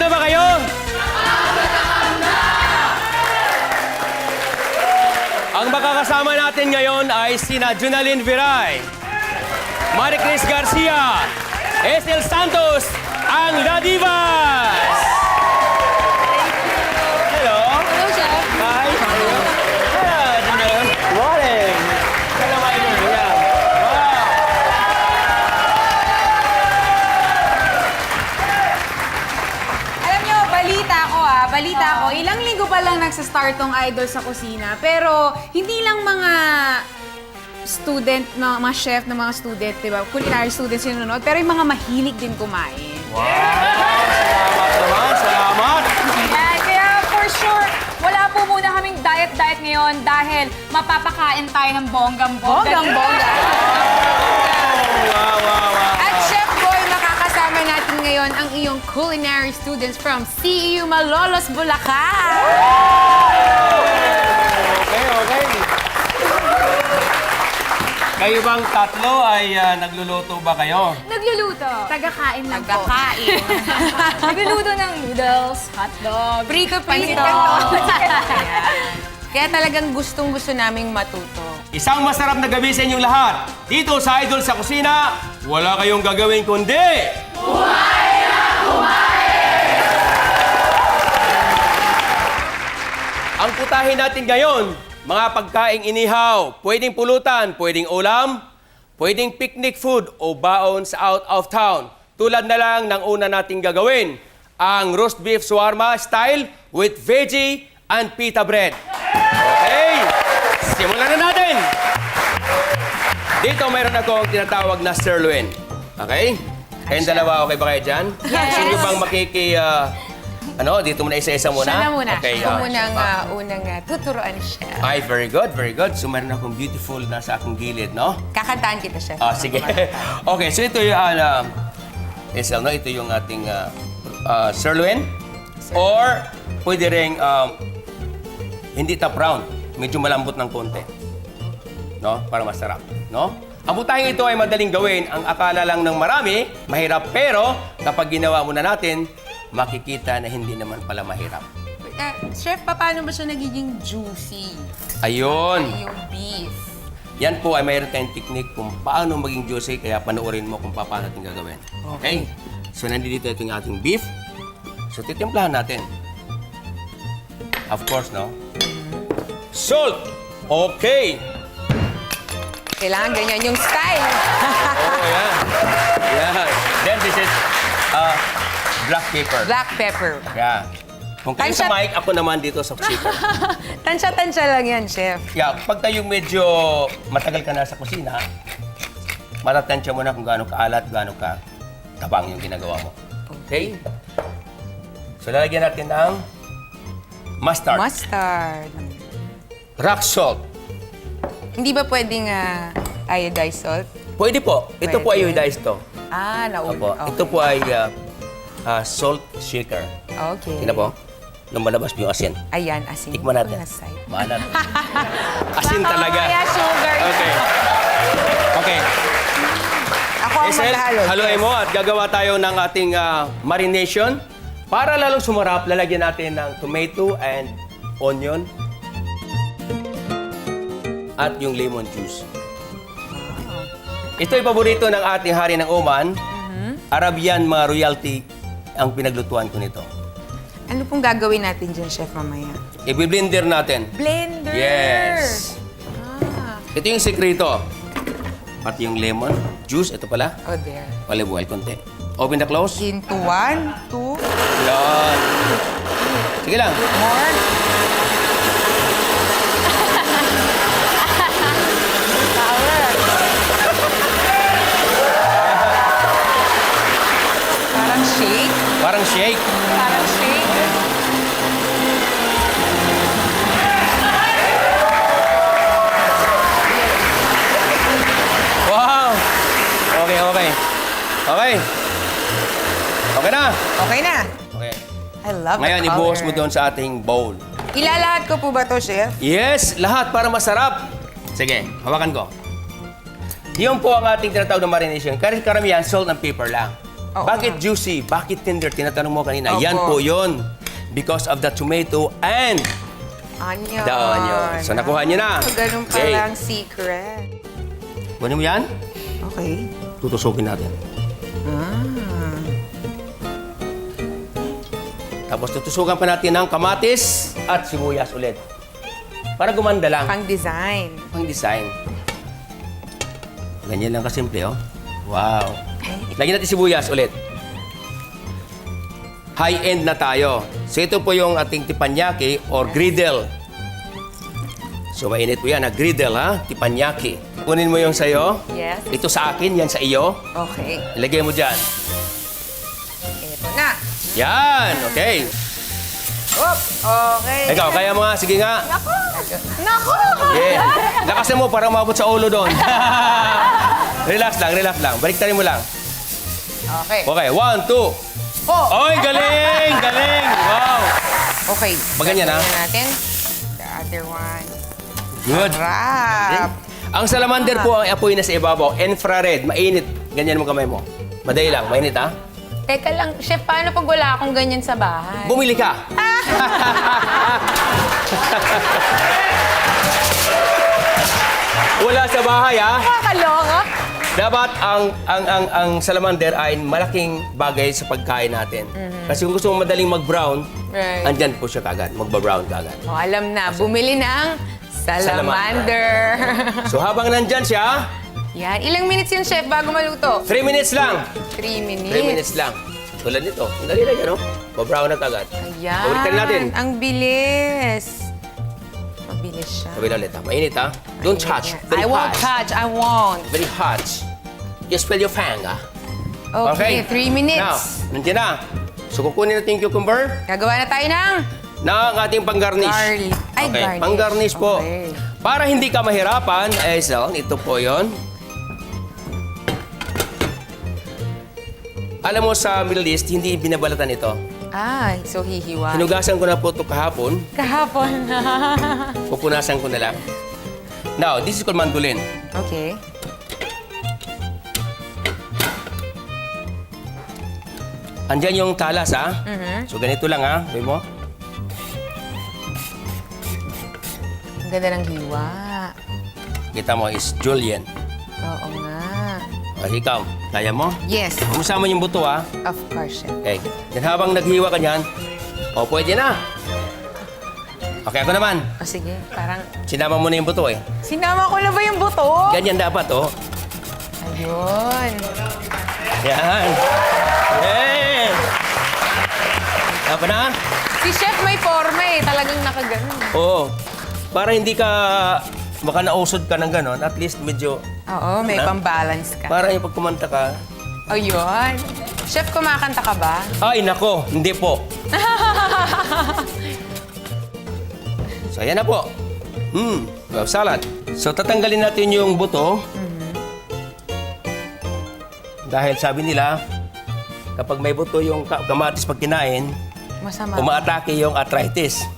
na ba kayo? Ang makakasama natin ngayon ay sina Junalyn Viray, Maricris Garcia, Esel Santos, ang La Divas! Hello! Hello, Chef. Hi! Hello, Junalyn. Morning! Hello, my dear. Yeah. Wow! Alam nyo, balita ko, ilang linggo pa lang nagsastart tong Idol sa Kusina. Pero hindi lang mga student, mga chef na mga student, di ba? Culinary students yung nanonood, pero yung mga mahilig din kumain. Wow! Salamat naman! Salamat! Yan, kaya for sure, wala po muna kaming diet ngayon dahil mapapakain tayo ng bonggang-bongga. Bonggang-bongga. Wow, wow, wow. At Chef Boy, makakasama natin ngayon ang iyong culinary students from CEU Malolos, Bulacan. Okay, okay. Kayo bang tatlo ay nagluluto ba kayo? Nagluluto. Tagakain lang po. Tagakain. Nagluluto ng noodles, hotdog, Prito-prito. Ayan. Kaya talagang gustong-gusto naming matuto. Isang masarap na gabi sa inyong lahat. Dito sa Idol sa Kusina, wala kayong gagawin kundi... Kumain na kumain! Ang putahin natin ngayon, mga pagkaing inihaw, pwedeng pulutan, pwedeng ulam, pwedeng picnic food o baon sa out of town. Tulad na lang ng una nating gagawin, ang roast beef shawarma style with veggie and pita bread. Okay, simulan na natin! Dito mayroon akong tinatawag na sirloin. Okay? Kayong dalawa, okay ba kayo dyan? Yes. Sino bang dito muna isa-isa muna? Siya na muna. Okay, Siya muna ang unang tuturuan, Chef. Ay, very good, very good. So, meron akong beautiful na sa akong gilid, no? Kakantaan kita, Chef. Sige. Okay, so ito yung, Esel, no? Ito yung ating sirloin. Or, pwede rin, hindi top round. Medyo malambot ng konti. No? Para masarap, no? Ang putahing ito ay madaling gawin. Ang akala lang ng marami, mahirap. Pero, kapag ginawa muna natin, makikita na hindi naman pala mahirap. Chef, paano ba siya nagiging juicy? Ayun. Yung beef. Yan po ay mayroon tayong technique kung paano maging juicy, kaya panoorin mo kung paano natin gagawin. Okay? So, nandito ito yung ating beef. So, titimplahan natin. Of course, no? Salt! Okay! Kailangan ganyan yung style. Oh, yan. Yan. Then, this is black pepper. Black pepper. Yeah. Kung kayo sa mic, ako naman dito sa kusina. Tansya-tansya lang yan, Chef. Yeah, pag kayo medyo matagal ka na sa kusina, matatansya mo na kung gaano kaalat, gaano ka tabang yung ginagawa mo. Okay? So, lalagyan natin ng mustard. Mustard. Rock salt. Hindi ba pwedeng iodized salt? Pwede po. Ito po ay Pwede. iodized to. Nauli. Opo. Ito po ay salt shaker. Okay. Tingnan po. Nung malabas mo yung asin. Ayan, asin. Tikman natin. Maalat. Asin talaga. Kaya sugar. Okay. Okay. Ako ang Esel, maghalo. haluin mo at gagawa tayo ng ating marination. Para lalong sumarap, lalagyan natin ng tomato and onion at yung lemon juice. Ito ay paborito ng ating hari ng Oman. Arabian mga royalty ang pinaglutuan ko nito. Ano pong gagawin natin dyan, Chef, mamaya? I-blender natin. Blender! Yes. Ah. Ito yung sekreto. Pati yung lemon juice, ito pala. Oh, there. Olive oil, konti. Open the close. Into 1, 2, Yan. Sige lang. more. Power. Parang shake. Parang shake. Parang shake. Wow! Okay, okay. Okay. Okay na. Okay na. Okay. I love Ngayon, the color. ibuhos mo doon sa ating bowl. Ilalahat ko po ba to, Chef? Yes, lahat para masarap. Sige, hawakan ko. Yun po ang ating tinatawag na marination. Karamihan, salt and pepper lang. Oo Bakit nga. juicy? Bakit tender? Tinatanong mo kanina. Opo. Yan po yun. Because of the tomato and Onion. the onion. So, nakuha niyo na. Ganun Okay. pala ang secret. Kunin mo yan. Okay. Tutusukin natin. Tapos tutusukan pa natin ng kamatis at sibuyas ulit. Para gumanda lang. Pang-design. Pang design. Ganyan lang kasimple, oh. Wow. Lagyan natin sibuyas ulit. High-end na tayo. So ito po yung ating teppanyaki or griddle. So mainit po yan, griddle, ha? Teppanyaki. Kunin mo yung sa'yo. Yes. Ito sa akin, yan sa iyo. Okay. Ilagay mo dyan. Ito na. Yan, okay. Oop. Okay. Ikaw, kaya mo nga. Sige nga. Nako! Yeah. Lakasan mo para umabot sa ulo doon. Relax lang. Baliktarin mo lang. Okay. Okay, 1, 2. Oh! Oy, galing! Wow! Okay. Maganyan, ha? Gagawin natin. The other one. Good. Rap. Ang salamander po ang apoy na sa ibabaw. Infrared, mainit. Ganyan mo kamay mo. Madali lang, mainit ha? Teka lang, chef, paano pag wala akong ganyan sa bahay? Bumili ka. Wala sa bahay ha? Nakakaloka. Dapat ang salamander ay malaking bagay sa pagkain natin. Kasi kung gusto mo madaling mag-brown, Right. andyan po siya kagad. Magba-brown kagad. Oh, alam na, bumili ng salamander. So habang nandyan siya, Yan. Ilang minutes yun, chef, bago maluto? 3 minutes lang. 3 minutes. 3 minutes lang. Tulad nito. Ang dali lang yan, oh. Ba-brown na kagad. Ayan. Balikan natin. Ang bilis. Mabilis siya. Sabi na ulit, ha? Mainit, ha? Don't touch. Very I won't hot. touch. I won't. Very hot. Just spell your fang, ha? Okay, 3 minutes. Now, nandiyan na. So, kukunin natin yung cucumber Gagawa na tayo ng na ang ating pang-garnish. garlic. Ay, Okay, garnish. pang-garnish po. Okay. Para hindi ka mahirapan, Hazel, ito po yon. Alam mo, sa Middle East, hindi binabalatan ito. Ay, so hihiwa. Hinugasan ko na po ito kahapon. Kahapon na. Pupunasan ko na lang. Now, this is called mandolin. Okay. Andyan yung talas, ha? So, ganito lang, ha? Sabi mo? Ang ganda ng hiwa. Kita mo, is Julian. Oo nga. O, ikaw, kaya mo? Yes, Kumusama yung buto, ha? of course, chef. Okay. Then habang naghiwa ka niyan, o, pwede na. Okay, ako naman. O sige, parang Sinama mo na yung buto, eh. sinama ko na ba yung buto? Ganyan dapat, oh. Ayun. Yan. Yeah. Apa na? Si chef may forma eh. Talagang nakaganon. Oo. Para hindi ka, baka nausod ka ng ganon, at least medyo, Oo, may Na? pang-balance ka. para yung pag kumanta ka, Ayun. Chef, kumakanta ka ba? ay, nako, hindi po. So, ayan na po. Well, salad. So, tatanggalin natin yung buto. Dahil sabi nila, kapag may buto yung kamatis pag kinain, Masama. umaatake yung arthritis.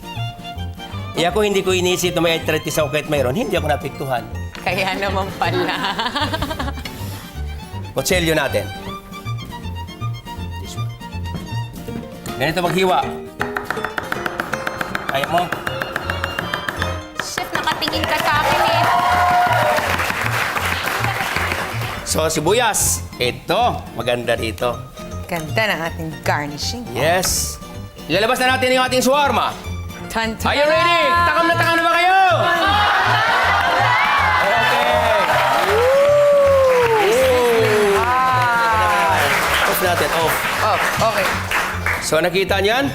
Eh ako hindi ko inisip na may arthritis ako kahit mayroon, hindi ako napiktuhan. Kaya naman pala. Kutsilyo natin. This one. Ganito maghiwa. Kaya mo? Chef, nakatingin ka sa akin eh. So, sibuyas. Ito, maganda dito. Ganda ng ating garnishing. Yes. Ilalabas na natin yung ating shawarma. Tan Are you ready? Takam na ba kayo? Okay. Off natin, off. Oh, okay. So, nakita niyan?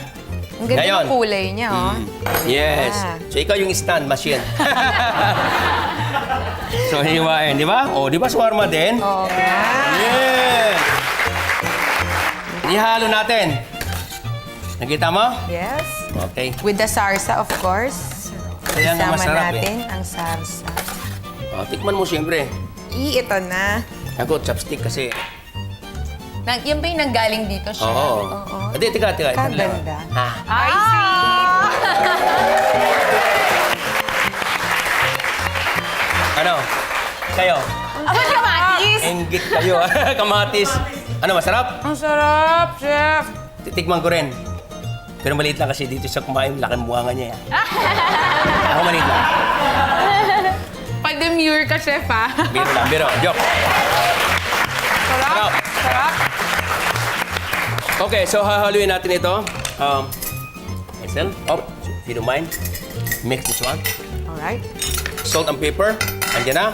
Ang ganda Ngayon. ng kulay niya, oh. Yes. Ah. So, ikaw yung stand machine. So, hiwain, di ba? O, di ba shawarma din? Oo nga. Yeah. Ihalo natin. Nakita mo? Yes. Okay. With the sarsa, of course. Kaya nga Isama masarap, natin ang sarsa. O, tikman mo siyempre. Ito na. Ako, chopstick kasi. Yan ba yung nanggaling dito, chef? Oo. Oo. Hindi, tika. Kaganda. Ha? I see. Ano? Kayo? Ang kamatis! Enggit kayo. Kamatis. Ano, masarap? Ang sarap, chef. Titikman ko rin. Pero maliit lang kasi dito sa kumain, laking buwanga niya. Ako maliit lang. Pa-demure ka, chef, ha? Biro lang, biro. Joke. Sarap. Sarap. Okay, so hahaluin natin ito. Hazel, if you don't mind, mix this one. Alright. Salt and pepper. Andiyan na.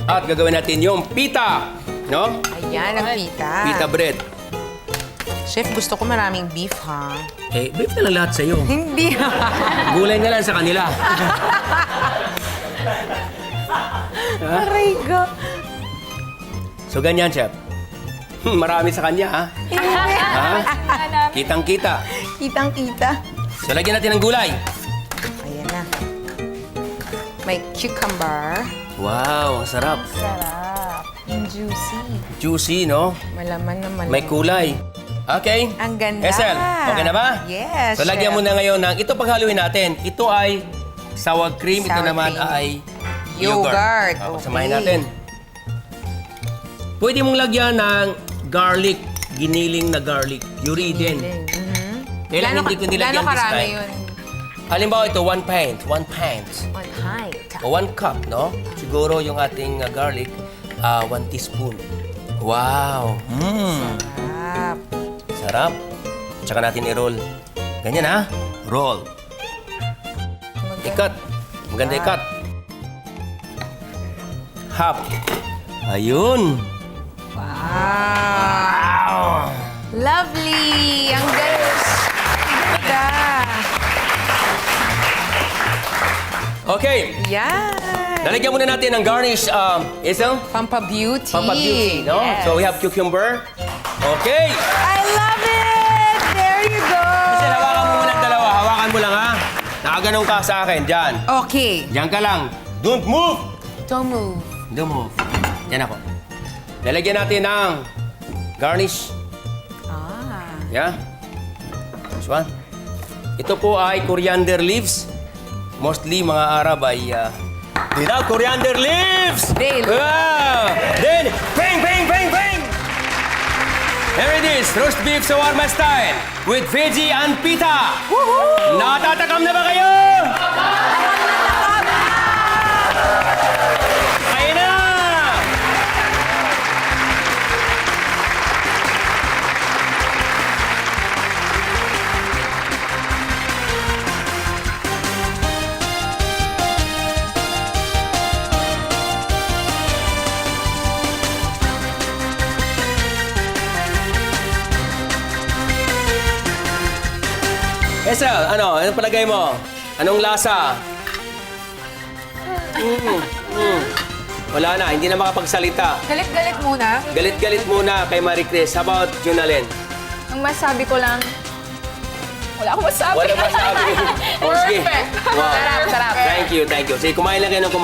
At gagawin natin yung pita. No? Ayan, ang pita. Pita bread. Chef, gusto ko maraming beef, ha? Eh, beef na lang lahat sa'yo. Hindi. Gulay na lang sa kanila. Aray ko. So, ganyan, chef. Marami sa kanya, ha? Ha? Kitang-kita. Kitang-kita. So, lagyan natin ng gulay. Ayan na. May cucumber. Wow, ang sarap. Sarap. Yung juicy. Juicy, no? Malaman na malaman. May kulay. Okay. Ang ganda. Esel, okay na ba? Yes, So, lagyan chef. mo na ngayon ng... Ito paghaluin natin. Ito ay sour cream. Ito Sour naman cream. ay Yogurt. Samahin Okay. natin. Pwede mong lagyan ng garlic. Giniling na garlic. Yuriden. Kailan hindi ko nilagyan Gano'ng this karami time? yun? Halimbawa ito, 1 pint. 1 pint. On high. O 1 cup, no? Siguro yung ating garlic, 1 teaspoon. Wow! Sarap. Sarap. Tsaka natin i-roll. Ganyan, ha? Roll. Ikat. Maganda ikat. Half. Ayun. Wow. Lovely. Ang galing. Ganda. Okay. Yan. Lalagyan muna natin ng garnish, Isel. Pampabeauty. Pampabeauty, no? Yes. So we have cucumber. Okay. I love it! There you go! Isel, hawakan mo muna ang dalawa. Hawakan mo lang, ha? Nakaganong ka sa akin. Diyan. Okay. Diyan ka lang. Don't move! Don't move. Don't move. Yan ako. Lalagyan natin ng garnish. Ah. Yeah. This one. Ito po ay coriander leaves. Mostly mga Arab ay they love coriander leaves! They love. Wow! Then, bang, bang, bang, bang! Here it is, roast beef shawarma style with veggie and pita. Woohoo! Natatakam na ba kayo? Kain na! Esel, anong palagay mo? Anong lasa? Wala na, hindi na makapagsalita. Galit-galit muna. Galit-galit muna kay Marie Chris. How about Junalyn? Ang masabi ko lang, wala akong masabi. Wala masabi. Oh, sige. Perfect. Wow. Sarap, sarap. Thank you, thank you. Sige, kumain lang kayo ng kumain.